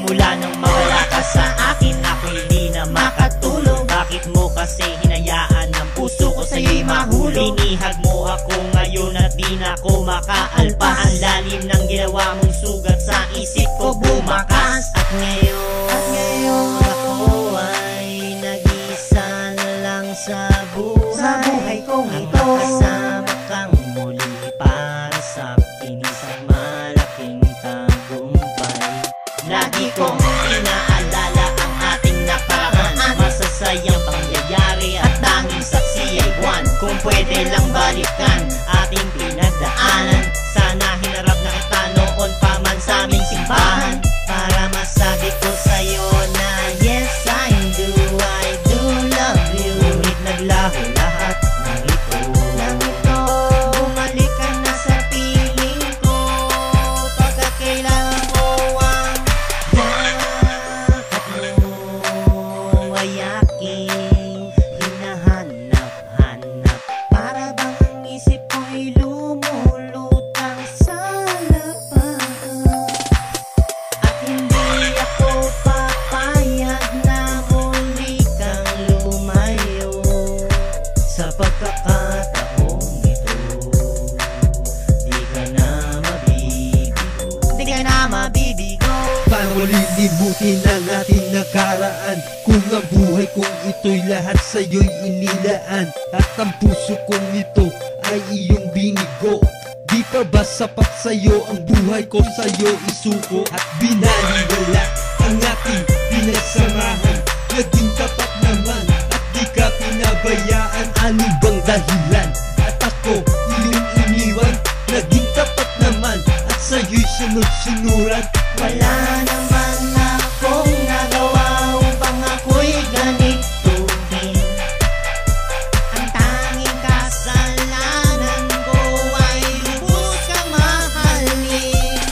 Simula nang mawala ka sa akin, ako'y di na makatulog. Bakit mo kasi hinayaan ang puso ko sa'yo'y mahulog? Binihag mo ako ngayon at di na ako makaalpas. Ang lalim ng ginawa mong sugat sa isip ko bumakas. At ngayon ako ay nag-isa na lang sa buhay kong ito. Kasama kang muli para sa akin isang malaking tagumpay. Lagi kong inaalala ang ating nakaraan, masasayang pangyayari at tanging saksi ay buwan. Kung pwede lang balikan ating pinagdaanan, sana hinarap na kita noon pa man sa aming simbahan, para masabi ko sa'yo na yes I do love you. Ngunit naglaho lahat ng ito. Bumalik ka na sa piling ko pagka kailangan ko ang yakap mo ay aking hinahanap-hanap. Para bang ang isip ko'y lumulutang sa lapaan. At hindi ako papayag na muli kang lumayo sa pagkakataong ito. Di ka na mabibigo, di ka na mabibigo. Paano lilimutin ang ating nakaraan, kung ang buhay kong ito'y lahat sa'yo'y inilaan, at ang puso kong ito ay iyong binigo? Di pa ba sapat sa'yo ang buhay ko sa'yo isuko? At binaliwala ang ating pinagsamahan, naging tapat naman at di ka pinabayaan. Ano bang dahilan? At ako iyong iniwan, naging tapat naman at sa'yo'y sunod-sunuran. Wala naman akong nagawa upang ako'y ganituhin. Ang tanging kasalanan ko ay lubos kang mahalin.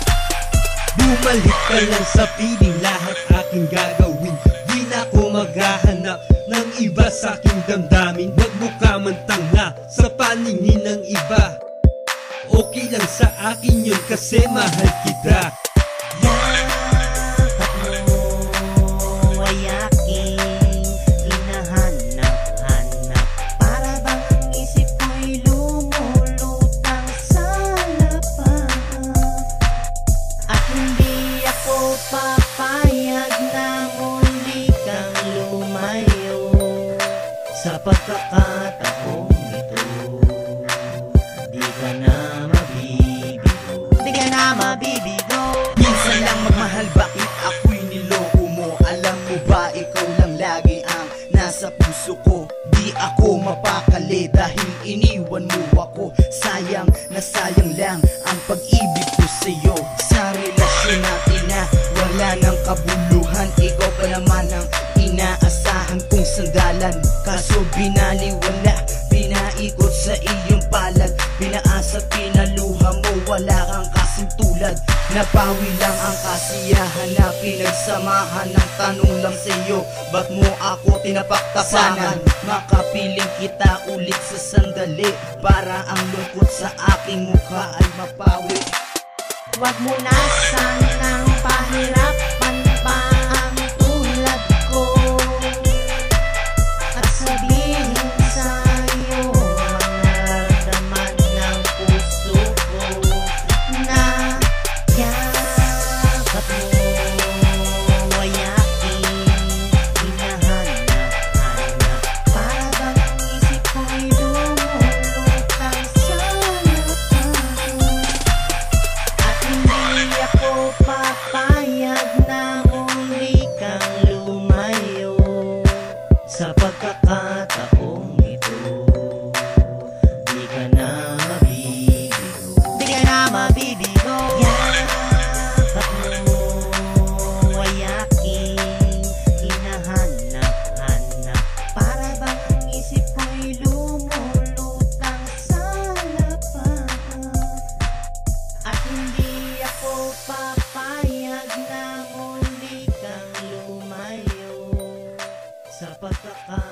Bumalik ka lang sa piling, lahat aking gagawin. Di na ako maghahanap ng iba sa aking damdamin. Wag mo ka man tanga sa paningin ng iba. Okay lang sa akin yun kasi mahal kita. Yakap mo ay aking hinahanap-hanap. Para bang ang isip ko'y lumulutang sa lapaan. At hindi ako papayag na muli kang lumayo sa pagkakataong ito. Di ka na mabibigo, di ka na mabibigo. Minsan lang magmahal, bakit ako'y niloko mo? Alam mo ba, ikaw lang lagi ang nasa puso ko. Di ako mapakali dahil iniwan mo ako. Sayang na sayang lang ang pag-ibig ko sa'yo. Sa relasyon natin na wala ng kabuluhan, ikaw pa naman ang inaasahan kong sandalan. Kaso binaliwala, pinaikot sa iyong palad. Pinaasa, pinaluha mo, wala kang kasing tulad. Napawi lang ang kasiyahan na pinagsamahan. Ang tanong lang sa'yo, ba't mo ako tinapaktapakan? Makapiling kita ulit sa sandali, para ang lungkot sa aking mukha ay mapawi. Wag mo na sanang pahirapan pa ang tulad ko, at sabihin sa'yo ang nararamdaman ng puso ko. Na yakap mo ay aking hinahanap-hanap. Para bang ang isip ko'y lumulutang sa lapaan. At hindi ako papayag na muli kang lumayo sa pagkakataong ito. Di ka na mabibigo, di ka na mabibigo. Yakap mo ay aking hinahanap-hanap. Para bang ang isip ko'y lumulutang sa lapaan. At hindi ako papayag na muli kang lumayo sa pagkakataon